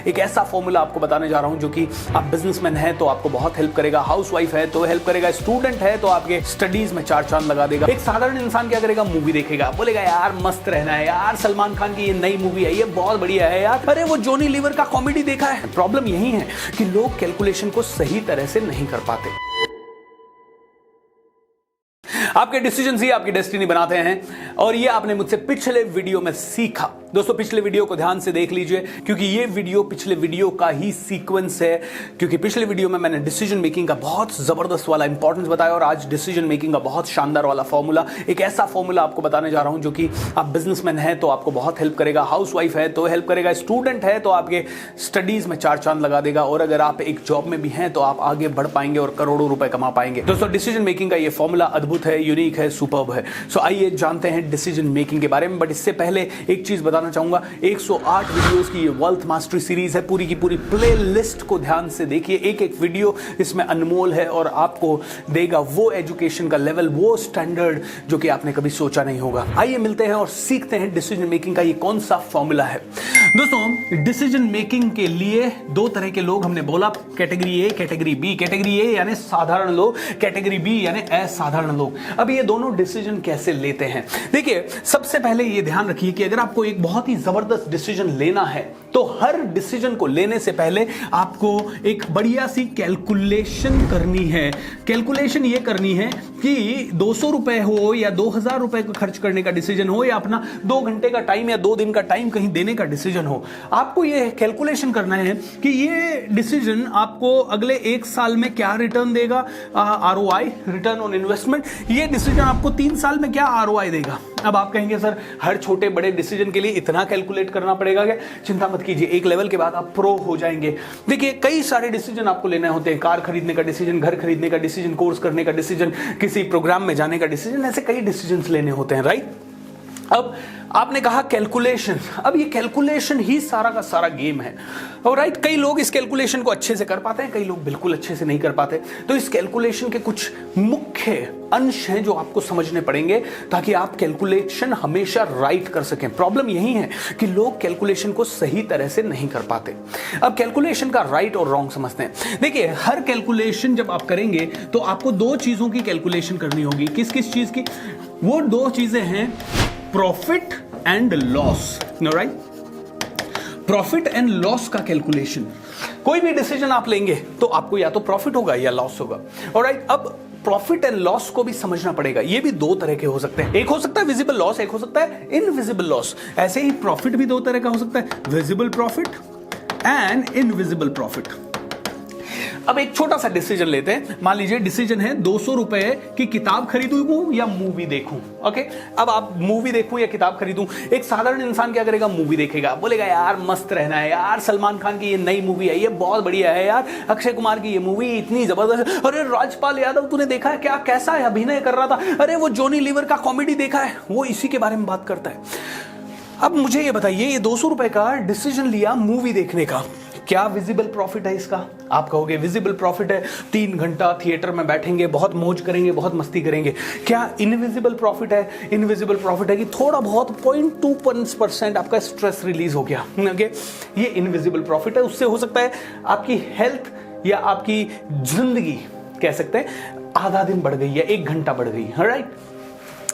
एक ऐसा फॉर्मूला आपको बताने जा रहा हूं जो कि आप बिजनेसमैन है तो आपको बहुत हेल्प करेगा, हाउसवाइफ है तो हेल्प करेगा, स्टूडेंट है तो आपके स्टडीज में चार चांद लगा देगा। एक साधारण इंसान क्या करेगा, मूवी देखेगा, बोलेगा यार मस्त रहना है यार, सलमान खान की ये नई मूवी है, ये बहुत बढ़िया है यार, अरे वो जॉनी लीवर का कॉमेडी देखा है। प्रॉब्लम यही है कि लोग कैलकुलेशन को सही तरह से नहीं कर पाते। आपके डिसीजन ही आपकी डेस्टिनी बनाते हैं और ये आपने मुझसे पिछले वीडियो में सीखा। दोस्तों पिछले वीडियो को ध्यान से देख लीजिए क्योंकि ये वीडियो पिछले वीडियो का ही सीक्वेंस है, क्योंकि पिछले वीडियो में मैंने डिसीजन मेकिंग का बहुत जबरदस्त वाला इंपॉर्टेंस बताया और आज डिसीजन मेकिंग का बहुत शानदार वाला फॉर्मूला, एक ऐसा फॉर्मूला आपको बताने जा रहा हूं जो कि आप बिजनेसमैन है तो आपको बहुत हेल्प करेगा, हाउसवाइफ है तो हेल्प करेगा, स्टूडेंट है तो आपके स्टडीज में चार चांद लगा देगा और अगर आप एक जॉब में भी हैं तो आप आगे बढ़ पाएंगे और करोड़ों रुपए कमा पाएंगे। दोस्तों डिसीजन मेकिंग का ये फॉर्मूला अद्भुत है, यूनिक है, सुपर्ब है। सो आइए जानते हैं डिसीजन मेकिंग के बारे में। बट इससे पहले एक चीज बताना चाहूंगा, 108 वीडियोस की ये वेल्थ मास्टरी सीरीज है, पूरी की पूरी प्ले लिस्ट को ध्यान से देखिए। एक एक वीडियो इसमें अनमोल है और आपको देगा वो एजुकेशन का लेवल, वो स्टैंडर्ड जो कि आपने कभी सोचा नहीं होगा। आइए मिलते हैं और सीखते हैं डिसीजन मेकिंग का ये कौन सा फॉर्मूला है। दोस्तों डिसीजन मेकिंग के लिए दो तरह के लोग हमने बोला, category A, category B. Category A यानी साधारण लोग, कैटेगरी बी यानी असाधारण लोग। अब ये दोनों डिसीजन कैसे लेते हैं, देखिए सबसे पहले ये ध्यान रखिए कि अगर आपको एक बहुत ही जबरदस्त डिसीजन लेना है तो हर डिसीजन को लेने से पहले आपको एक बढ़िया सी कैलकुलेशन करनी है। कैलकुलेशन ये करनी है कि 200 रुपए हो या 2000 रुपए को खर्च करने का डिसीजन हो या अपना 2 घंटे का टाइम या 2 दिन का टाइम कहीं देने का डिसीजन हो, आपको ये कैलकुलेशन करना है कि ये डिसीजन आपको अगले 1 साल में क्या रिटर्न देगा, आरओआई, रिटर्न ऑन इन्वेस्टमेंट। ये डिसीजन आपको 3 साल में क्या आरओआई देगा। अब आप कहेंगे सर हर छोटे बड़े डिसीजन के लिए इतना कैलकुलेट करना पड़ेगा क्या? चिंता मत कीजिए, एक लेवल के बाद आप प्रो हो जाएंगे। देखिए कई सारे डिसीजन आपको लेने होते हैं, कार खरीदने का डिसीजन, घर खरीदने का डिसीजन, कोर्स करने का डिसीजन, किसी प्रोग्राम में जाने का डिसीजन, ऐसे कई डिसीजन लेने होते हैं, राइट। अब आपने कहा कैलकुलेशन, अब ये कैलकुलेशन ही सारा का सारा गेम है और राइट, कई लोग इस कैलकुलेशन को अच्छे से कर पाते हैं, कई लोग बिल्कुल अच्छे से नहीं कर पाते। तो इस कैलकुलेशन के कुछ मुख्य अंश हैं जो आपको समझने पड़ेंगे ताकि आप कैलकुलेशन हमेशा राइट कर सकें। प्रॉब्लम यही है कि लोग कैलकुलेशन को सही तरह से नहीं कर पाते। अब कैलकुलेशन का राइट और रॉन्ग समझते हैं। देखिए हर कैलकुलेशन जब आप करेंगे तो आपको 2 चीजों की कैलकुलेशन करनी होगी। किस किस चीज की? वो 2 चीजें हैं, profit and loss, right. Profit and loss का कैलकुलेशन, कोई भी डिसीजन आप लेंगे तो आपको या तो प्रॉफिट होगा या लॉस होगा, ऑलराइट। अब प्रॉफिट एंड लॉस को भी समझना पड़ेगा। ये भी 2 तरह के हो सकते हैं, एक हो सकता है विजिबल लॉस, एक हो सकता है इनविजिबल लॉस। ऐसे ही प्रॉफिट भी 2 तरह का हो सकता है, visible profit and invisible profit. अब एक छोटा सा डिसीजन लेते हैं। मान लीजिए डिसीजन है 200 रुपए की किताब खरीदूं या मूवी देखूं। ओके, अब आप मूवी देखूं या किताब खरीदूं, एक साधारण इंसान क्या करेगा, मूवी देखेगा, बोलेगा यार मस्त रहना है यार, सलमान खान की ये नई मूवी है, ये बहुत बढ़िया है यार, अक्षय कुमार की ये मूवी इतनी जबरदस्त, अरे राजपाल यादव तूने देखा है क्या, कैसा है अभिनय कर रहा था, अरे वो जॉनी लीवर का कॉमेडी देखा है, वो इसी के बारे में बात करता है। अब मुझे ये बताइए, ये 200 रुपए का डिसीजन लिया मूवी देखने का, क्या विजिबल प्रॉफिट है इसका? आप कहोगे विजिबल प्रॉफिट है, 3 घंटा थिएटर में बैठेंगे, बहुत मौज करेंगे, बहुत मस्ती करेंगे। क्या इनविजिबल प्रॉफिट है? इनविजिबल प्रॉफिट है कि थोड़ा बहुत 0.2% आपका स्ट्रेस रिलीज हो गया। ओके, ये इनविजिबल प्रॉफिट है। उससे हो सकता है आपकी हेल्थ या आपकी जिंदगी कह सकते हैं आधा दिन बढ़ गई या 1 घंटा बढ़ गई, राइट।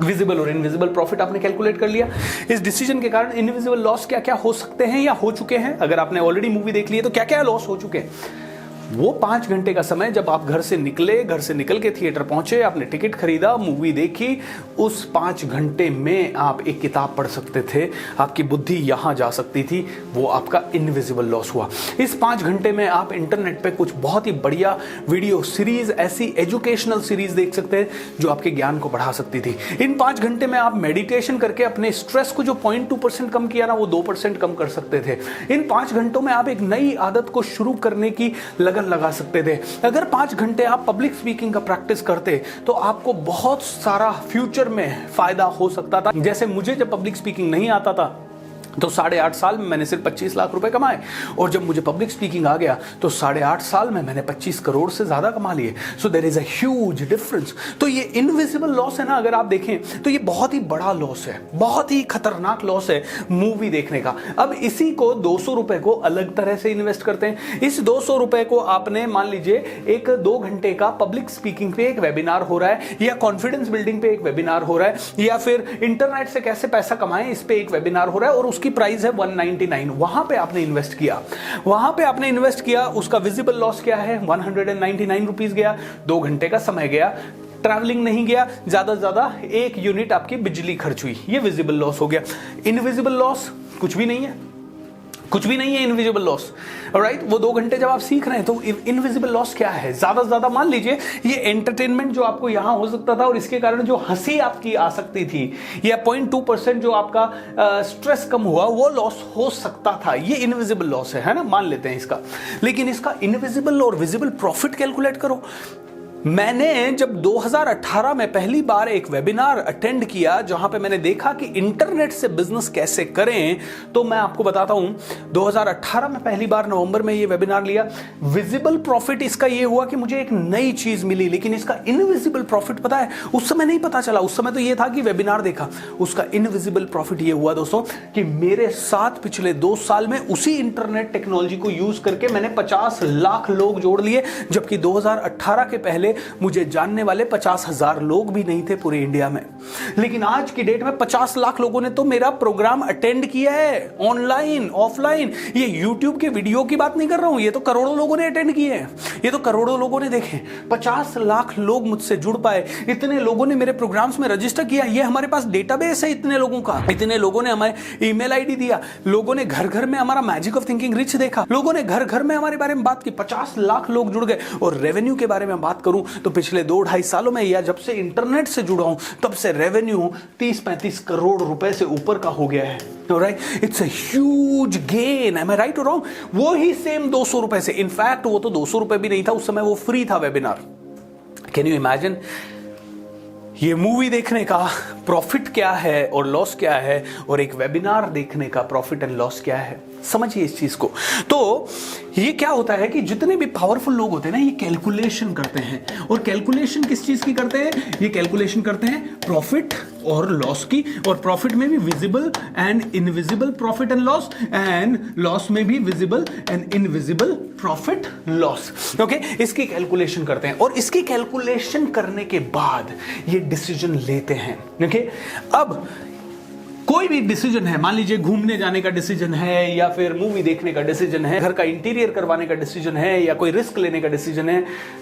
विजिबल और इनविजिबल प्रॉफिट आपने कैलकुलेट कर लिया। इस डिसीजन के कारण इनविजिबल लॉस क्या क्या हो सकते हैं या हो चुके हैं। अगर आपने ऑलरेडी मूवी देख ली है तो क्या क्या लॉस हो चुके हैं। वो 5 घंटे का समय जब आप घर से निकले, घर से निकल के थिएटर पहुंचे, आपने टिकट खरीदा, मूवी देखी, उस 5 घंटे में आप एक किताब पढ़ सकते थे, आपकी बुद्धि यहां जा सकती थी, वो आपका इनविजिबल लॉस हुआ। इस 5 घंटे में आप इंटरनेट पे कुछ बहुत ही बढ़िया वीडियो सीरीज, ऐसी एजुकेशनल सीरीज देख सकते हैं जो आपके ज्ञान को बढ़ा सकती थी। इन 5 घंटे में आप मेडिटेशन करके अपने स्ट्रेस को जो 0.2% कम किया ना, वो 2% कम कर सकते थे। इन 5 घंटों में आप एक नई आदत को शुरू करने की लगन लगा सकते थे। अगर 5 घंटे आप पब्लिक स्पीकिंग का प्रैक्टिस करते तो आपको बहुत सारा फ्यूचर में फायदा हो सकता था। जैसे मुझे जब पब्लिक स्पीकिंग नहीं आता था तो 8.5 साल में मैंने सिर्फ 25 लाख रुपए कमाए, और जब मुझे पब्लिक स्पीकिंग आ गया तो 8.5 साल में मैंने 25 करोड़ से ज्यादा कमा लिए। So there is a huge difference. तो ये इनविजिबल लॉस है ना, अगर आप देखें तो ये बहुत ही बड़ा लॉस है, बहुत ही खतरनाक लॉस है मूवी देखने का। अब इसी को 200 रुपए को अलग तरह से इन्वेस्ट करते हैं। इस 200 रुपए को आपने मान लीजिए एक 2 घंटे का पब्लिक स्पीकिंग पे एक वेबिनार हो रहा है, या कॉन्फिडेंस बिल्डिंग पे एक वेबिनार हो रहा है, या फिर इंटरनेट से कैसे पैसा कमाएं इस पे एक वेबिनार हो रहा है, और उसकी प्राइस है 199। वहां पे आपने इन्वेस्ट किया, उसका विजिबल लॉस क्या है, 199 रुपीस गया, 2 घंटे का समय गया, ट्रैवलिंग नहीं गया, ज्यादा से ज्यादा 1 यूनिट आपकी बिजली खर्च हुई, ये विजिबल लॉस हो गया। इनविजिबल लॉस कुछ भी नहीं है इनविजिबल लॉस। ऑलराइट, वो 2 घंटे जब आप सीख रहे हैं तो इनविजिबल लॉस क्या है, ज्यादा से ज्यादा मान लीजिए ये एंटरटेनमेंट जो आपको यहां हो सकता था और इसके कारण जो हंसी आपकी आ सकती थी, या 0.2% जो आपका स्ट्रेस कम हुआ, वो लॉस हो सकता था, ये इनविजिबल लॉस है ना, मान लेते हैं इसका। लेकिन इसका इनविजिबल और विजिबल प्रॉफिट कैलकुलेट करो। मैंने जब 2018 में पहली बार एक वेबिनार अटेंड किया जहां पे मैंने देखा कि इंटरनेट से बिजनेस कैसे करें, तो मैं आपको बताता हूं 2018 में पहली बार नवंबर में ये वेबिनार लिया। विजिबल प्रॉफिट इसका ये हुआ कि मुझे एक नई चीज मिली, लेकिन इसका इनविजिबल प्रॉफिट पता है उस समय नहीं पता चला। उस समय तो ये था कि वेबिनार देखा। उसका इनविजिबल प्रॉफिट ये हुआ दोस्तों कि मेरे साथ पिछले 2 साल में उसी इंटरनेट टेक्नोलॉजी को यूज करके मैंने 50 लाख लोग जोड़ लिए, जबकि 2018 के पहले मुझे जानने वाले 50,000 लोग भी नहीं थे पूरे इंडिया में। लेकिन आज की डेट में 50 लाख लोगों ने तो मेरा प्रोग्राम अटेंड किया है, ऑनलाइन ऑफलाइन। ये यूट्यूब के वीडियो की बात नहीं कर रहा हूं, ये तो करोड़ों लोगों ने अटेंड किए हैं, ये तो करोड़ों लोगों ने देखे। 50 लाख लोग मुझसे जुड़ पाए, इतने लोगों ने मेरे प्रोग्राम्स में रजिस्टर किया। ये हमारे पास डेटाबेस है इतने लोगों का, इतने लोगों ने हमें ईमेल आईडी दिया, लोगों ने घर घर में हमारा मैजिक ऑफ थिंकिंग रिच देखा, लोगों ने घर घर में हमारे बारे में बात की। 50 लाख लोग जुड़ गए। और रेवेन्यू के बारे में बात करूं तो पिछले 2-2.5 सालों में, या जब से इंटरनेट से जुड़ा हूं, तब से रेवेन्यू 30-35 करोड़ रुपए से ऊपर का हो गया है। Right? It's a huge gain. Am I right or wrong? वो ही सेम 200 रुपए से, इनफैक्ट वो तो 200 रुपए भी नहीं था उस समय, वो फ्री था वेबिनार। Can you imagine? ये मूवी देखने का प्रॉफिट क्या है और लॉस क्या है, और एक वेबिनार देखने का प्रॉफिट एंड लॉस क्या है। समझिए इस चीज को। तो ये क्या होता है कि जितने भी पावरफुल लोग होते हैं ना, ये कैलकुलेशन करते हैं। और कैलकुलेशन किस चीज की करते हैं? ये कैलकुलेशन करते हैं प्रॉफिट और लॉस की, और प्रॉफिट में भी visible and invisible profit and loss, and loss में भी visible and invisible profit loss. Okay, इसकी कैलकुलेशन करते हैं, और इसकी कैलकुलेशन करने के बाद ये डिसीजन लेते हैं। ओके, अब कोई भी डिसीजन है, मान लीजिए घूमने जाने का डिसीजन है, या फिर मूवी देखने का डिसीजन है, घर का इंटीरियर करवाने का डिसीजन है, या कोई रिस्क लेने का डिसीजन है,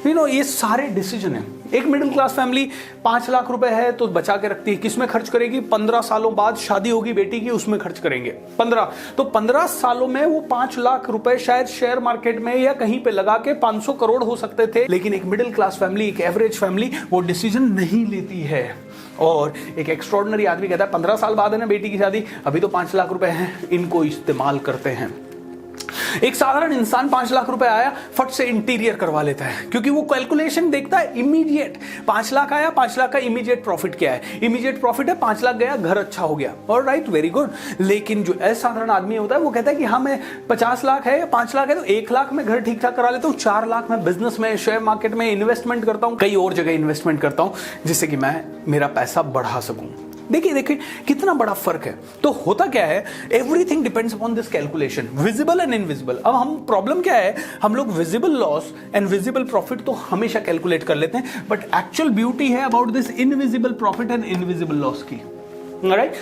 ये सारे डिसीजन है। एक मिडिल क्लास फैमिली 5 लाख रुपए है तो बचा के रखती है, किसमें खर्च करेगी? 15 सालों बाद शादी होगी बेटी की, उसमें खर्च करेंगे 15। तो 15 सालों में वो 5 लाख रुपए शायद शेयर मार्केट में या कहीं पे लगा के 500 करोड़ हो सकते थे। लेकिन एक मिडिल क्लास फैमिली, एक एवरेज फैमिली वो डिसीजन नहीं लेती है। और एक एक्स्ट्रॉर्डिनरी आदमी कहता है 15 साल बाद है ना बेटी की शादी, अभी तो 5 लाख रुपए हैं, इनको इस्तेमाल करते हैं। एक साधारण इंसान 5 लाख रुपए आया, फट से इंटीरियर करवा लेता है, क्योंकि वो कैलकुलेशन देखता है इमीडिएट। 5 लाख आया, 5 लाख का इमीडिएट प्रॉफिट क्या है? इमीडिएट प्रॉफिट है 5 लाख गया, घर अच्छा हो गया, ऑलराइट, वेरी गुड। लेकिन जो असाधारण आदमी होता है वो कहता है कि हाँ, मैं 50 लाख है या 5 लाख है तो 1 लाख में घर ठीक ठाक करा लेता हूँ, 4 लाख में बिजनेस में, शेयर मार्केट में इन्वेस्टमेंट करता हूँ, कई और जगह इन्वेस्टमेंट करता हूँ, जिससे कि मैं मेरा पैसा बढ़ा सकूं। देखिए कितना बड़ा फर्क है। तो होता क्या है, everything depends upon this calculation, visible and invisible. अब हम प्रॉब्लम क्या है, हम लोग visible loss and visible profit तो हमेशा कैलकुलेट कर लेते हैं, बट एक्चुअल ब्यूटी है about this invisible profit and invisible loss की। राइट,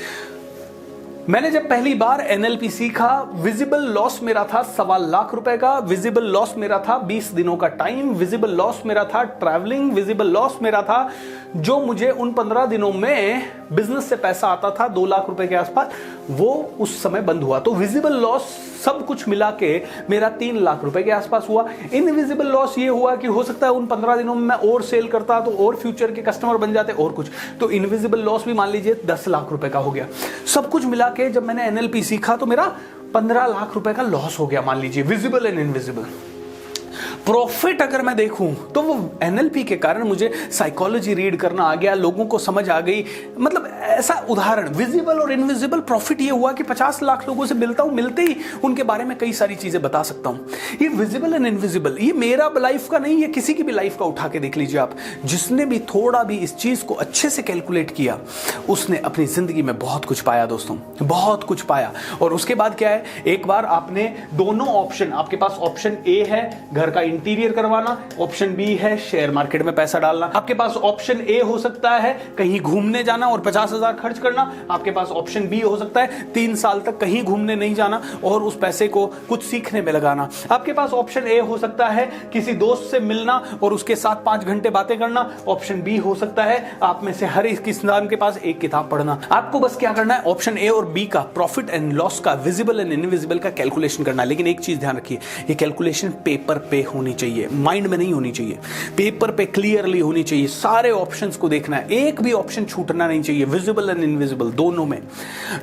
मैंने जब पहली बार एनएलपी सीखा, विजिबल लॉस मेरा था 1.25 लाख रुपए का, विजिबल लॉस मेरा था 20 दिनों का टाइम, विजिबल लॉस मेरा था ट्रैवलिंग, विजिबल लॉस मेरा था जो मुझे उन 15 दिनों में बिजनेस से पैसा आता था 2 लाख रुपए के आसपास, वो उस समय बंद हुआ। तो विजिबल लॉस सब कुछ मिला के मेरा 3 लाख रुपए के आसपास हुआ। इनविजिबल लॉस ये हुआ कि हो सकता है उन 15 दिनों में मैं और सेल करता तो और फ्यूचर के कस्टमर बन जाते और कुछ, तो इनविजिबल लॉस भी मान लीजिए 10 लाख रुपए का हो गया। सब कुछ मिला के जब मैंने एनएलपी सीखा तो मेरा 15 लाख रुपए का लॉस हो गया, मान लीजिए, विजिबल एंड इनविजिबल। प्रॉफिट अगर मैं देखूं तो वो एनएलपी के कारण मुझे साइकोलॉजी रीड करना आ गया, लोगों को समझ आ गई। मतलब ऐसा उदाहरण, विजिबल और इनविजिबल प्रॉफिट ये हुआ कि 50 लाख लोगों से मिलता हूं, मिलते ही उनके बारे में कई सारी चीजें बता सकता हूं। ये विजिबल एंड इनविजिबल, ये मेरा लाइफ का नहीं, ये किसी की भी लाइफ का उठा के देख लीजिए आप। जिसने भी थोड़ा भी इस चीज को अच्छे से कैलकुलेट किया उसने अपनी जिंदगी में बहुत कुछ पाया दोस्तों, बहुत कुछ पाया। और उसके बाद क्या है, एक बार आपने दोनों ऑप्शन, आपके पास ऑप्शन ए है घर का इंटीरियर करवाना, ऑप्शन बी है शेयर मार्केट में पैसा डालना। आपके पास ऑप्शन ए हो सकता है कहीं घूमने जाना और 50,000 खर्च करना। आपके पास ऑप्शन बी हो सकता है 3 साल तक कहीं घूमने नहीं जाना और उस पैसे को कुछ सीखने में लगाना। आपके पास ऑप्शन ए हो सकता है किसी दोस्त से मिलना और उसके साथ 5 घंटे बातें करना। ऑप्शन बी हो सकता है आप में से हर एक इंसान के पास एक किताब पढ़ना। आपको बस क्या करना है, ऑप्शन ए और बी का प्रॉफिट एंड लॉस का, विजिबल एंड इनविजिबल का कैलकुलेशन करना। लेकिन एक चीज ध्यान रखिए, ये कैलकुलेशन पेपर पे होनी चाहिए, माइंड में नहीं होनी चाहिए। पेपर पे क्लियरली होनी चाहिए, सारे ऑप्शंस को देखना है, एक भी ऑप्शन छूटना नहीं चाहिए, विजिबल एंड इनविजिबल दोनों में।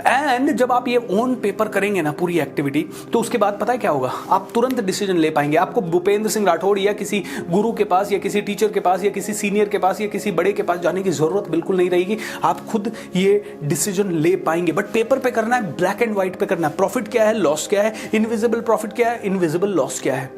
एंड जब आप ये ऑन पेपर करेंगे ना पूरी एक्टिविटी, तो उसके बाद पता है क्या होगा, आप तुरंत डिसीजन ले पाएंगे। आपको भूपेंद्र सिंह राठौड़ या किसी गुरु के पास या किसी टीचर के पास या किसी सीनियर के पास या किसी बड़े के पास जाने की जरूरत बिल्कुल नहीं रहेगी। आप खुद ये डिसीजन ले पाएंगे। बट पेपर पे करना है, ब्लैक एंड व्हाइट पे करना है। प्रॉफिट क्या है, लॉस क्या है, इनविजिबल प्रॉफिट क्या है, इनविजिबल लॉस क्या है।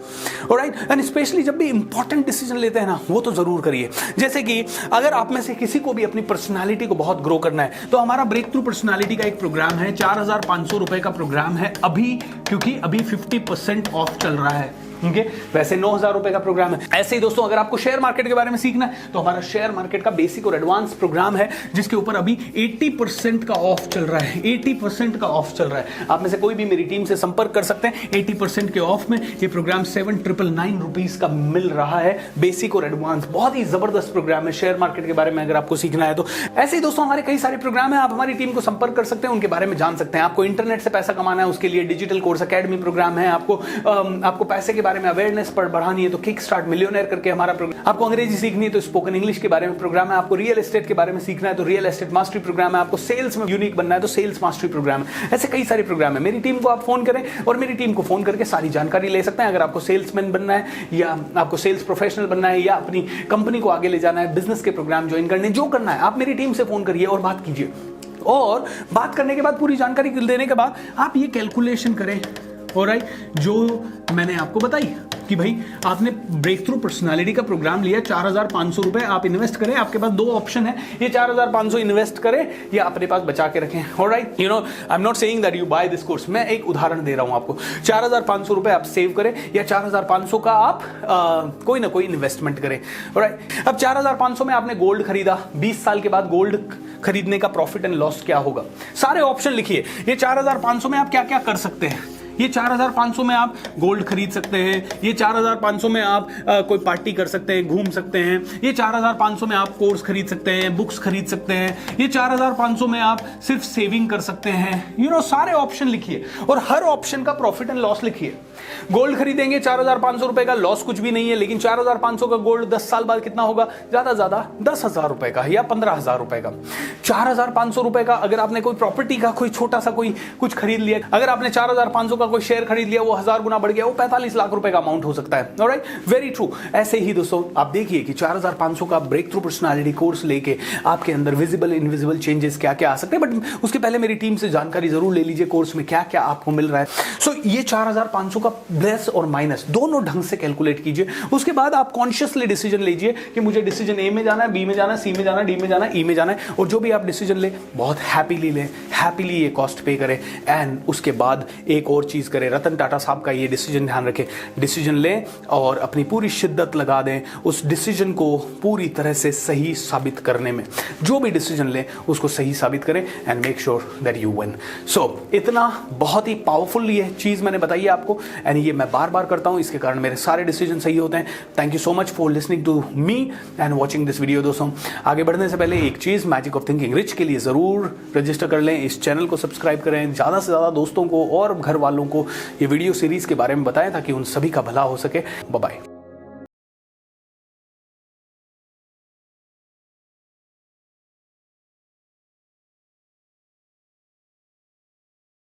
ऑलराइट, एंड स्पेशली जब भी इंपॉर्टेंट डिसीजन लेते हैं ना, वो तो जरूर करिए। जैसे कि अगर आप में से किसी को भी अपनी पर्सनालिटी को बहुत ग्रो करना है, तो हमारा ब्रेक थ्रू पर्सनालिटी का एक प्रोग्राम है, 4,500 रुपए का प्रोग्राम है अभी, क्योंकि अभी 50% ऑफ चल रहा है। Okay? वैसे 9,000 रुपए का प्रोग्राम है। ऐसे ही दोस्तों, अगर आपको शेयर मार्केट के बारे में सीखना है तो हमारा शेयर मार्केट का बेसिक और एडवांस प्रोग्राम है, जिसके ऊपर अभी 80% का ऑफ चल रहा है। 80% का ऑफ चल रहा है। आप में से कोई भी मेरी टीम से संपर्क कर सकते हैं। 80% के ऑफ में ये प्रोग्राम 7,999 रुपीज का मिल रहा है, बेसिक और एडवांस। बहुत ही जबरदस्त प्रोग्राम है शेयर मार्केट के बारे में अगर आपको सीखना है तो। ऐसे ही दोस्तों हमारे कई सारे प्रोग्राम है, आप हमारी टीम को संपर्क कर सकते हैं, उनके बारे में जान सकते हैं। आपको इंटरनेट से पैसा कमाना है, उसके लिए डिजिटल कोर्स अकेडमी प्रोग्राम है। आपको पैसे के बारे में अवेयरनेस बढ़ानी है तो किक स्टार्ट मिलियनेयर करके हमारा प्रोग्राम। आपको अंग्रेजी सीखनी है तो स्पोकन इंग्लिश के बारे में प्रोग्राम है। आपको रियल एस्टेट के बारे में सीखना है तो रियल एस्टेट मास्टरी प्रोग्राम है। आपको सेल्स में यूनिक बनना है तो सेल्स मास्टरी प्रोग्राम है। ऐसे कई सारे प्रोग्राम है। मेरी टीम को आप फोन करें और मेरी टीम को फोन करके सारी जानकारी ले सकते हैं। अगर आपको सेल्समैन बनना है या आपको सेल्स प्रोफेशनल बनना है या अपनी कंपनी को आगे ले जाना है, बिजनेस के प्रोग्राम ज्वाइन करने, जो करना है आप मेरी टीम से फोन करिए और बात कीजिए। और बात करने के बाद, पूरी जानकारी देने के बाद आप ये कैलकुलेशन करें, ऑलराइट, जो मैंने आपको बताई कि भाई आपने ब्रेक थ्रू पर्सनालिटी का प्रोग्राम लिया, 4,500 रुपए आप इन्वेस्ट करें। आपके पास 2 ऑप्शन है, ये 4,500 इन्वेस्ट करें या अपने पास बचा के रखें। Alright, you know I am not saying that you buy this course. मैं एक उदाहरण दे रहा हूं आपको। 4,500 रुपए आप सेव करें या 4,500 का आप कोई ना कोई इन्वेस्टमेंट करें। ऑलराइट, अब 4,500 में आपने गोल्ड खरीदा, 20 साल के बाद गोल्ड खरीदने का प्रॉफिट एंड लॉस क्या होगा, सारे ऑप्शन लिखिए। ये 4,500 में आप क्या क्या कर सकते हैं। ये 4,500 में आप गोल्ड खरीद सकते हैं। ये 4,500 में आप कोई पार्टी कर सकते हैं, घूम सकते हैं। ये 4,500 में आप कोर्स खरीद सकते हैं, बुक्स खरीद सकते हैं। ये 4,500 में आप सिर्फ सेविंग कर सकते हैं। यू नो, सारे ऑप्शन लिखिए और हर ऑप्शन का प्रॉफिट एंड लॉस लिखिए। गोल्ड खरीदेंगे 4,500 रुपए का, लॉस कुछ भी नहीं है। लेकिन 4,500 का गोल्ड 10 साल बाद कितना होगा, ज्यादा ज्यादा 10,000 रुपए का या 15,000 रुपए का। 4,500 रुपए का अगर आपने कोई प्रॉपर्टी का कोई छोटा सा कोई कुछ खरीद लिया, अगर आपने 4,500 का कोई शेयर खरीद लिया, वो 1000 गुना बढ़ गया, वो 45 लाख रुपए का अमाउंट हो सकता है। Alright, very true. ऐसे ही दोस्तों आप देखिए कि 4,500 का ब्रेक थ्रू पर्सनालिटी कोर्स लेके आपके अंदर विजिबल इनविजिबल चेंजेस क्या क्या आ सकते हैं। बट उसके पहले मेरी टीम से जानकारी जरूर ले लीजिए कोर्स में क्या क्या आपको मिल रहा है। सो ये 4,500 का प्लस और माइनस दोनों ढंग से कैलकुलेट कीजिए। उसके बाद आप कॉन्शियसली डिसीजन लीजिए कि मुझे डिसीजन ए में जाना है, बी में जाना है, सी में जाना है, डी में जाना है, ई में जाना है। और जो भी आप डिसीजन ले बहुत हैप्पीली लें, हैप्पीली ये कॉस्ट पे करें। एंड उसके बाद एक और चीज करें, रतन टाटा साहब का ये डिसीजन ध्यान रखें। डिसीजन लें और अपनी पूरी शिद्दत लगा दें उस डिसीजन को पूरी तरह से सही साबित करने में। जो भी डिसीजन लें उसको सही साबित करें and make sure that you win. So इतना बहुत ही पावरफुल ये चीज मैंने बताई है आपको एंड ये मैं बार बार करता हूं, इसके कारण मेरे सारे डिसीजन सही होते हैं। Thank you so much for listening to me and watching this video. दोस्तों आगे बढ़ने से पहले एक चीज, मैजिक ऑफ थिंकिंग रिच के लिए जरूर रजिस्टर कर लें, इस चैनल को सब्सक्राइब करें, ज्यादा से ज्यादा दोस्तों को और घर वालों को ये वीडियो सीरीज के बारे में बताएं ताकि उन सभी का भला हो सके। Bye bye.